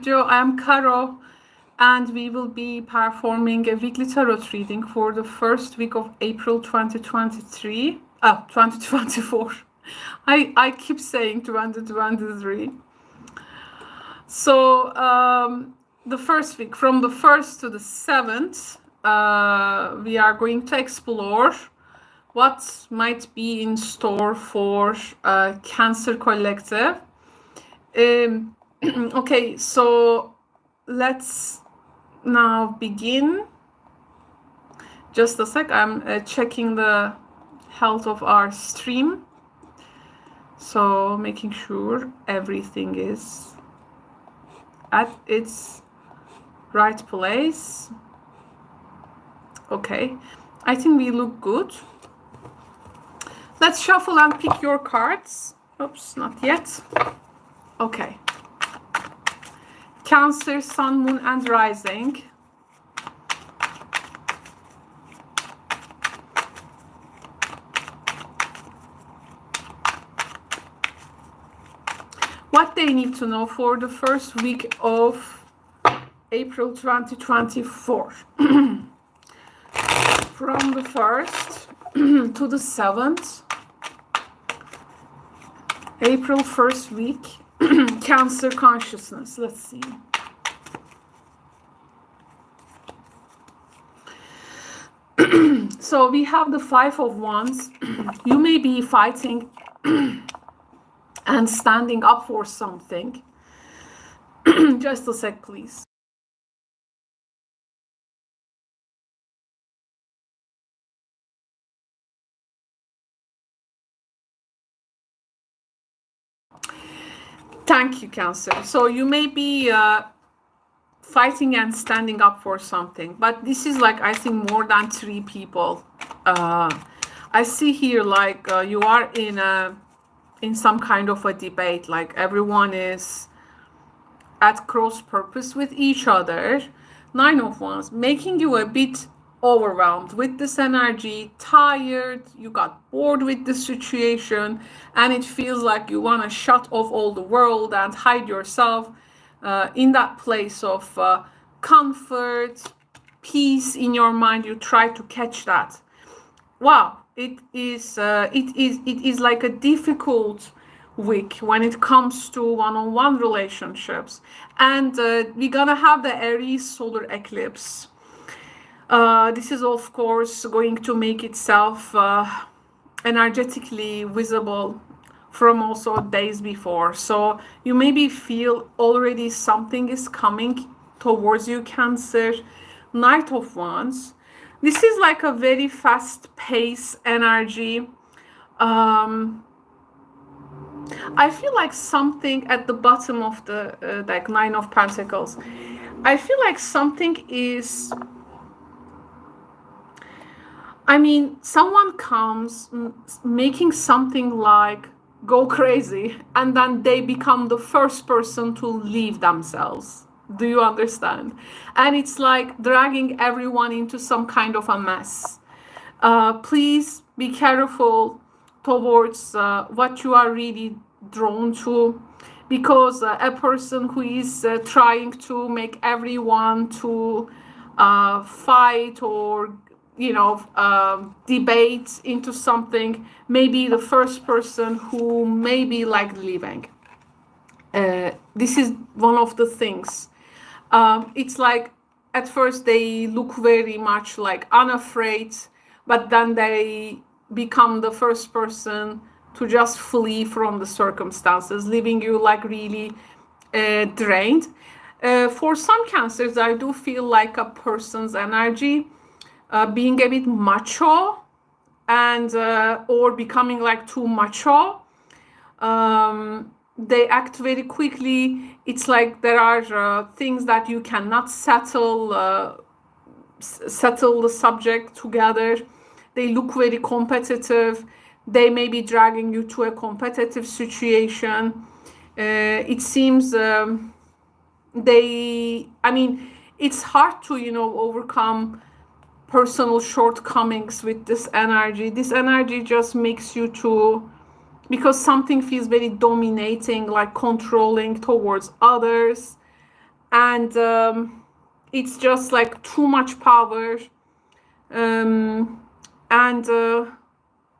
Joe, I am Caro, and we will be performing a weekly tarot reading for the first week of April 2023. 2024. I keep saying 2023. So, the first week, from the 1st to the 7th, we are going to explore what might be in store for Cancer Collective. Okay, so let's now begin. Just a sec, I'm checking the health of our stream. So making sure everything is at its right place. Okay, I think we look good. Let's shuffle and pick your cards. Oops, not yet. Okay. Cancer, Sun, Moon, and Rising. What they need to know for the first week of April 2024. From the 1st to the 7th. April 1st week. Cancer consciousness. Let's see. So we have the Five of Wands. You may be fighting and standing up for something. Just a sec, please. Thank you, Cancer. So you may be fighting and standing up for something, but this is like, I think, more than 3 people. I see here like you are in some kind of a debate, like everyone is at cross purpose with each other. 9 of Wands, making you a bit overwhelmed with this energy, tired, you got bored with the situation, and it feels like you want to shut off all the world and hide yourself in that place of comfort, peace in your mind. You try to catch that. Wow, it is like a difficult week when it comes to one-on-one relationships, and we're gonna have the Aries solar eclipse. This is of course going to make itself energetically visible from also days before. So you maybe feel already something is coming towards you, Cancer. Knight of Wands. This is like a very fast pace energy. I feel like something at the bottom of the like 9 of Pentacles. I feel like something is, I mean, someone comes making something like go crazy, and then they become the first person to leave themselves. Do you understand? And it's like dragging everyone into some kind of a mess. Please be careful towards what you are really drawn to, because a person who is trying to make everyone to fight or debate into something, maybe the first person who may be like leaving. This is one of the things. It's like at first they look very much like unafraid, but then they become the first person to just flee from the circumstances, leaving you like really drained. For some Cancers, I do feel like a person's energy being a bit macho and or becoming like too macho. They act very quickly. It's like there are things that you cannot settle the subject together. They look very competitive. They may be dragging you to a competitive situation. It seems it's hard to overcome personal shortcomings with this energy. This energy just makes you to, because something feels very dominating, like controlling towards others, and it's just like too much power. And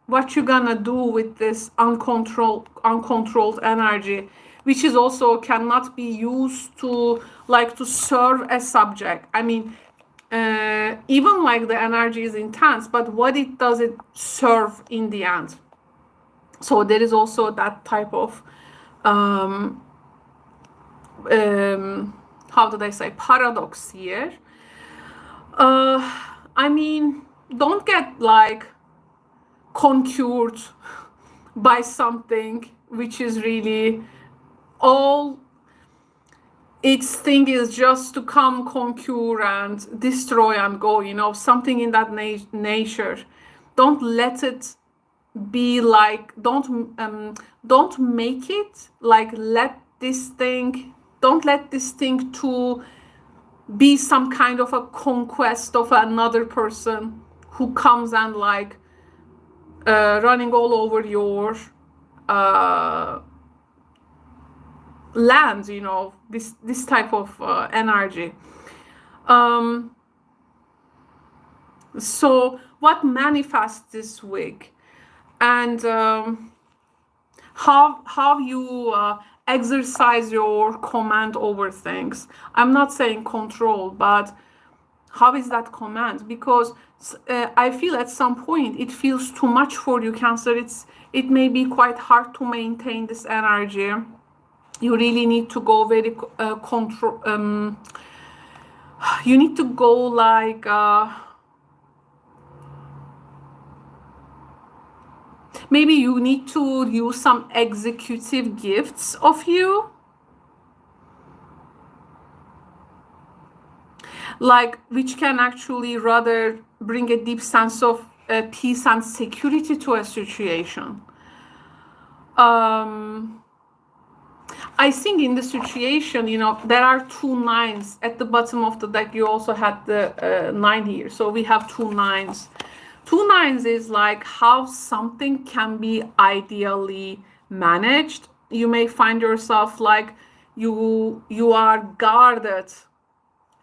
what you're gonna do with this uncontrolled energy, which is also cannot be used to like to serve a subject. I mean, even like the energy is intense, but what it does, it serve in the end. So there is also that type of how did I say, paradox here. I mean, don't get like conquered by something which is really all its thing is just to come conquer and destroy and go, you know, something in that nature. Don't let it be like, don't make it like, don't let this thing to be some kind of a conquest of another person who comes and like running all over your land, you know, this type of energy. So what manifests this week, and how you exercise your command over things. I'm not saying control, but how is that command? Because I feel at some point it feels too much for you, Cancer. It may be quite hard to maintain this energy. You really need to go very you need to go like maybe you need to use some executive gifts of you, like which can actually rather bring a deep sense of peace and security to a situation. I think in the situation, you know, there are 2 9s at the bottom of the deck. You also had the 9 here, so we have 2 9s. 2 9s is like how something can be ideally managed. You may find yourself like you are guarded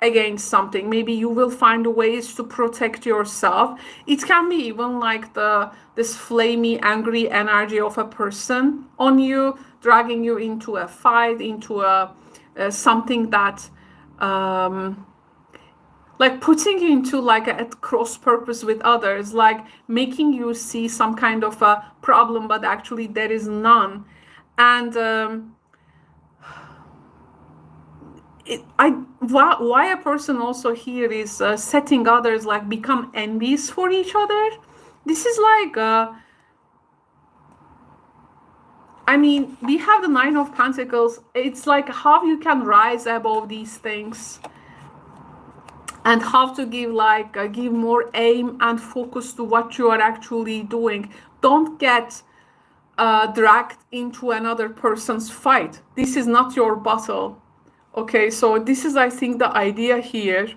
against something. Maybe you will find ways to protect yourself. It can be even like this flamey, angry energy of a person on you, dragging you into a fight, into something that like putting you into like a cross purpose with others, like making you see some kind of a problem, but actually there is none. And why a person also here is setting others like become envious for each other. This is like I mean, we have the 9 of Pentacles. It's like how you can rise above these things and how to give like give more aim and focus to what you are actually doing. Don't get dragged into another person's fight. This is not your battle. Okay, so this is, I think, the idea here.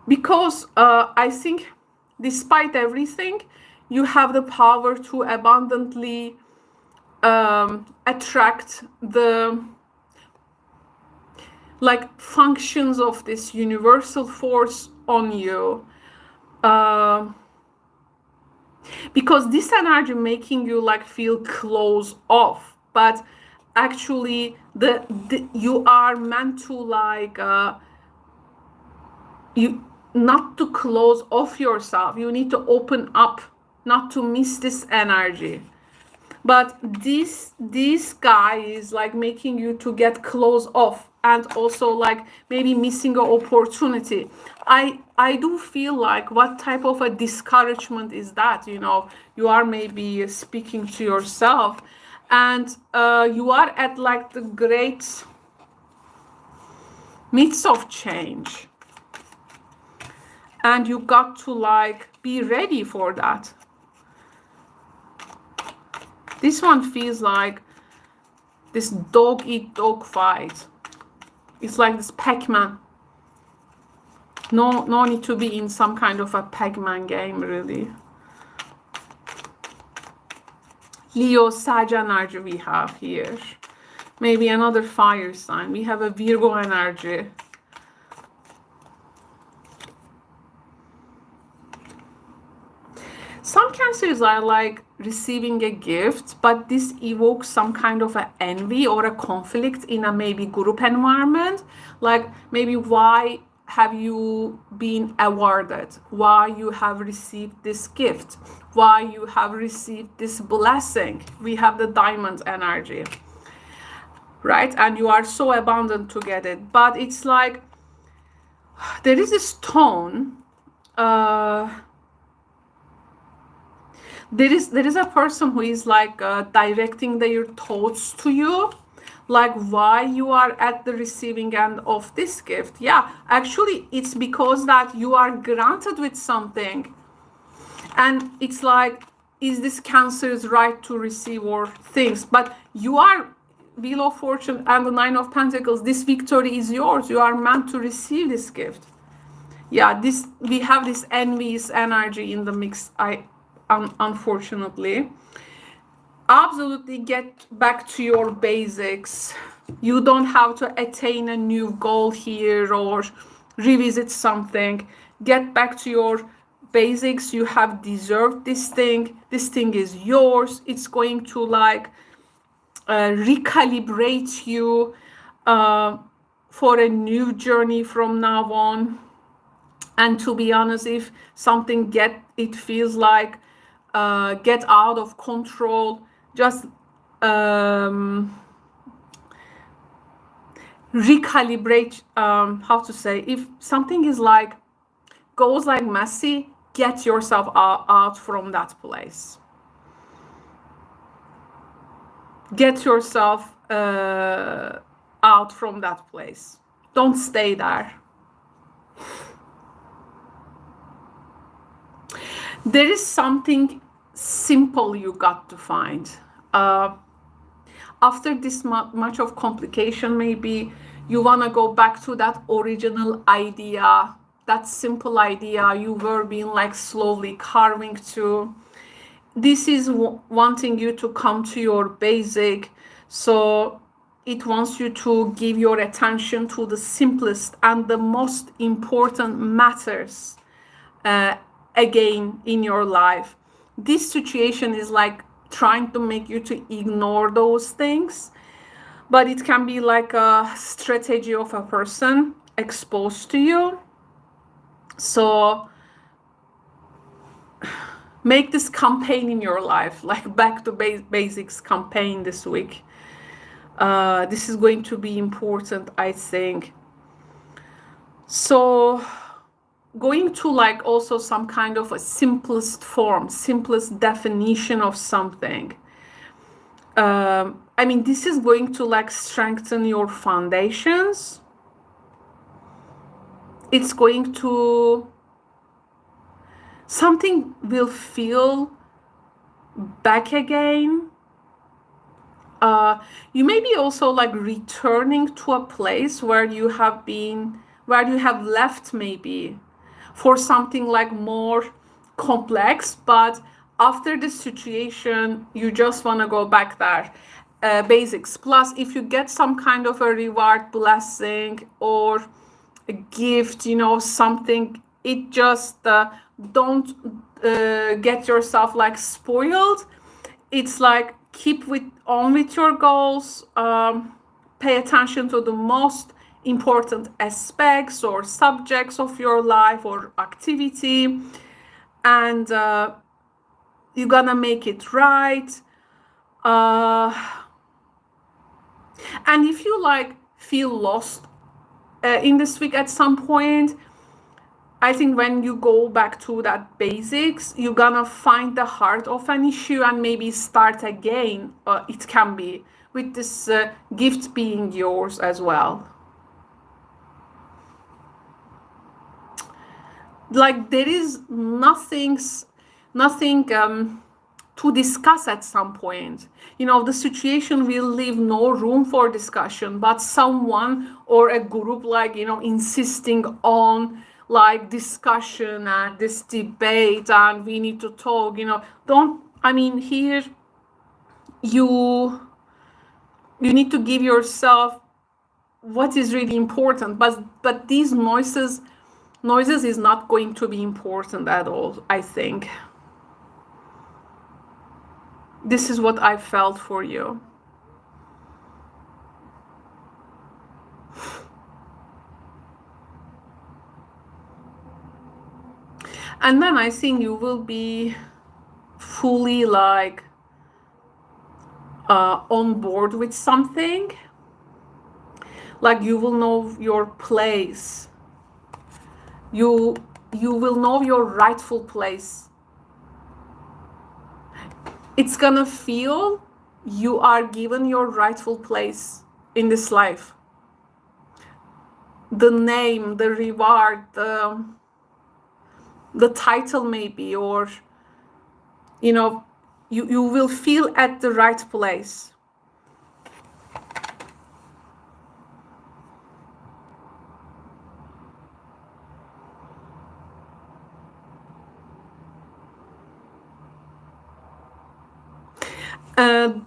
Because I think despite everything, you have the power to abundantly attract the like functions of this universal force on you. Because this energy making you like feel closed off, but actually you are meant to like you not to close off yourself. You need to open up, not to miss this energy. But this guy is like making you to get closed off and also like maybe missing an opportunity. I do feel like what type of a discouragement is that, you know, you are maybe speaking to yourself and you are at like the great midst of change and you got to like be ready for that. This one feels like this dog eat dog fight. It's like this Pac-Man. No need to be in some kind of a Pac-Man game, really. Leo, Sag energy we have here. Maybe another fire sign. We have a Virgo energy. Some Cancers are like receiving a gift, but this evokes some kind of an envy or a conflict in a maybe group environment. Like maybe why have you been awarded? Why you have received this gift? Why you have received this blessing? We have the Diamond energy, right? And you are so abundant to get it. But it's like there is this tone. There is a person who is like directing their thoughts to you, like why you are at the receiving end of this gift. Yeah, actually it's because that you are granted with something, and it's like, is this Cancer's right to receive or things? But you are Wheel of Fortune and the Nine of Pentacles. This victory is yours. You are meant to receive this gift. Yeah, this we have this envious energy in the mix. Unfortunately, absolutely get back to your basics. You don't have to attain a new goal here or revisit something. Get back to your basics. You have deserved this thing. This thing is yours. It's going to like recalibrate you for a new journey from now on. And to be honest, if something feels like get out of control, just recalibrate. How to say, if something is like goes like messy, get yourself out from that place. Get yourself out from that place. Don't stay there. There is something simple you got to find. After this much of complication, maybe you want to go back to that original idea, that simple idea you were being like slowly carving to. This is wanting you to come to your basic. So it wants you to give your attention to the simplest and the most important matters again in your life. This situation is like trying to make you to ignore those things, but it can be like a strategy of a person exposed to you. So make this campaign in your life, like back to basics campaign this week. This is going to be important, I think. So going to like also some kind of a simplest form, simplest definition of something. I mean, this is going to like strengthen your foundations. It's going to, something will feel back again. You may be also like returning to a place where you have been, where you have left maybe for something like more complex, but after the situation, you just want to go back there. Basics. Plus, if you get some kind of a reward, blessing, or a gift, you know, something, it just don't get yourself like spoiled. It's like keep on with your goals, pay attention to the most important aspects or subjects of your life or activity, and you're gonna make it right. And if you like feel lost in this week at some point, I think when you go back to that basics, you're gonna find the heart of an issue and maybe start again. It can be with this gift being yours as well. Like there is nothing to discuss at some point. You know, the situation will leave no room for discussion, but someone or a group like, you know, insisting on like discussion and this debate and we need to talk, you know, don't, I mean, here you you need to give yourself what is really important, but these noises is not going to be important at all, I think. This is what I felt for you. And then I think you will be fully like on board with something. Like you will know your place. You will know your rightful place. It's gonna feel you are given your rightful place in this life. The name, the reward, the title maybe, or you know, you will feel at the right place.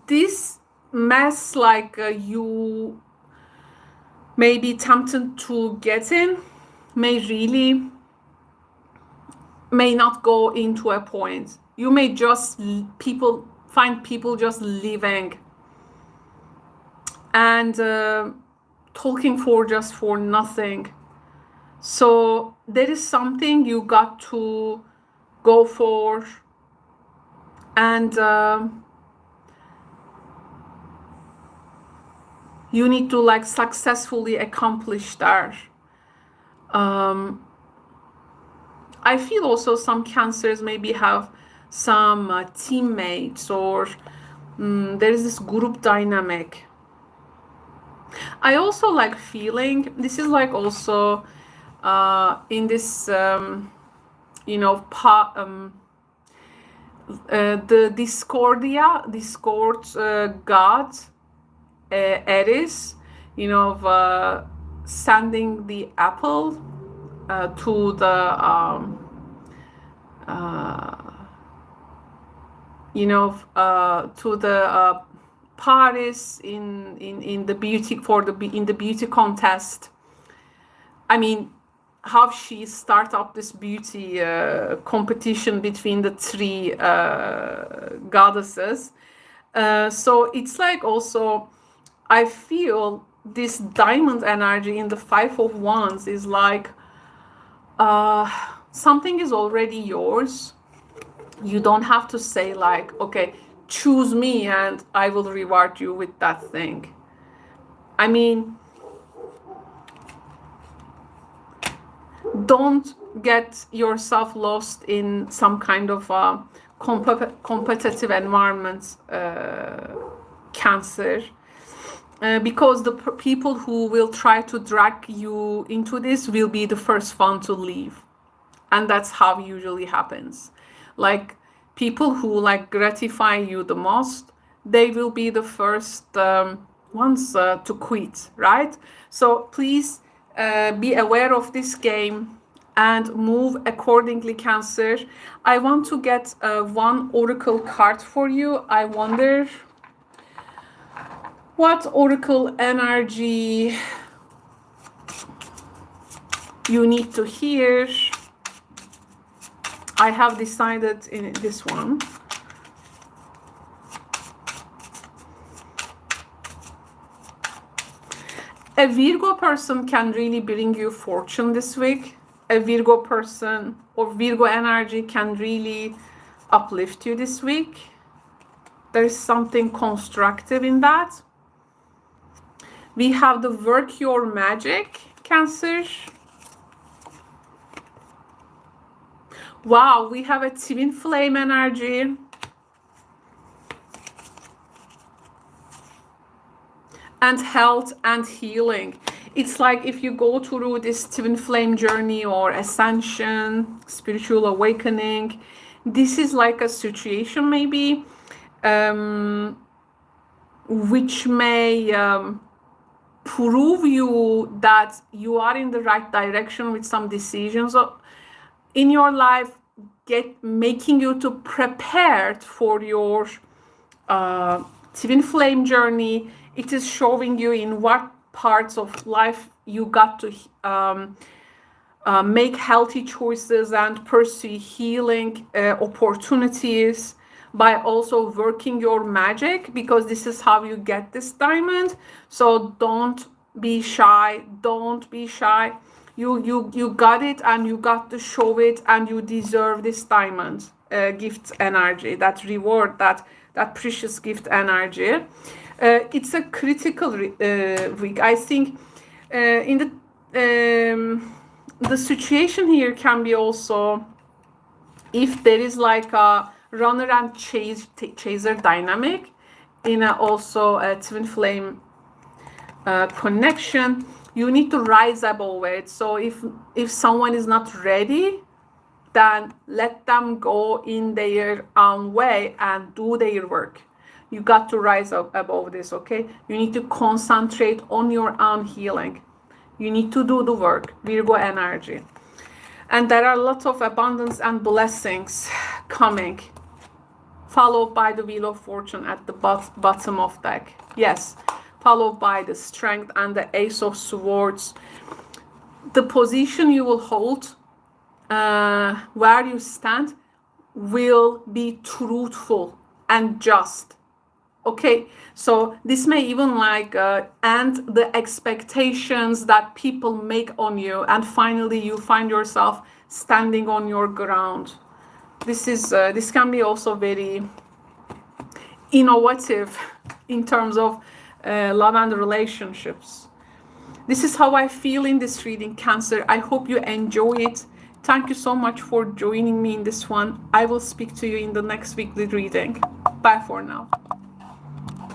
This mess, like you may be tempted to get in, may not go into a point. You may just find people just living and talking for nothing. So there is something you got to go for, and you need to like successfully accomplish that. I feel also some Cancers maybe have some teammates, or there is this group dynamic. I also like feeling, this is like also in this, you know, the Discord god, Aries, you know, sending the apple to the you know, to the Paris in the beauty in the beauty contest. I mean, how she start up this beauty competition between the three goddesses. So it's like also, I feel this diamond energy in the Five of Wands is like something is already yours. You don't have to say like, okay, choose me and I will reward you with that thing. I mean, don't get yourself lost in some kind of competitive environment, Cancer, because the people who will try to drag you into this will be the first one to leave. And that's how it usually happens. Like people who like gratify you the most, they will be the first ones to quit, right? So please be aware of this game and move accordingly, Cancer. I want to get one oracle card for you. I wonder what oracle energy you need to hear. I have decided in this one. A Virgo person can really bring you fortune this week. A Virgo person or Virgo energy can really uplift you this week. There's something constructive in that. We have the work your magic, Cancer. Wow, we have a twin flame energy. And health and healing. It's like if you go through this twin flame journey or ascension, spiritual awakening, this is like a situation maybe which may prove you that you are in the right direction with some decisions in your life, making you to prepared for your twin flame journey it is showing you in what parts of life you got to make healthy choices and pursue healing opportunities by also working your magic, because this is how you get this diamond. So don't be shy. Don't be shy. You got it, and you got to show it, and you deserve this diamond gift energy, that reward, that precious gift energy. It's a critical week. I think in the situation here can be also if there is like a runner and chaser dynamic in also a twin flame connection. You need to rise above it. So if someone is not ready, then let them go in their own way and do their work. You got to rise up above this, okay? You need to concentrate on your own healing. You need to do the work, Virgo energy. And there are lots of abundance and blessings coming, followed by the Wheel of Fortune at the bottom of deck. Yes, followed by the Strength and the Ace of Swords. The position you will hold, where you stand, will be truthful and just. Okay, so this may even like end the expectations that people make on you, and finally you find yourself standing on your ground. This can be also very innovative in terms of love and relationships. This is how I feel in this reading, Cancer. I hope you enjoy it. Thank you so much for joining me in this one. I will speak to you in the next weekly reading. Bye for now.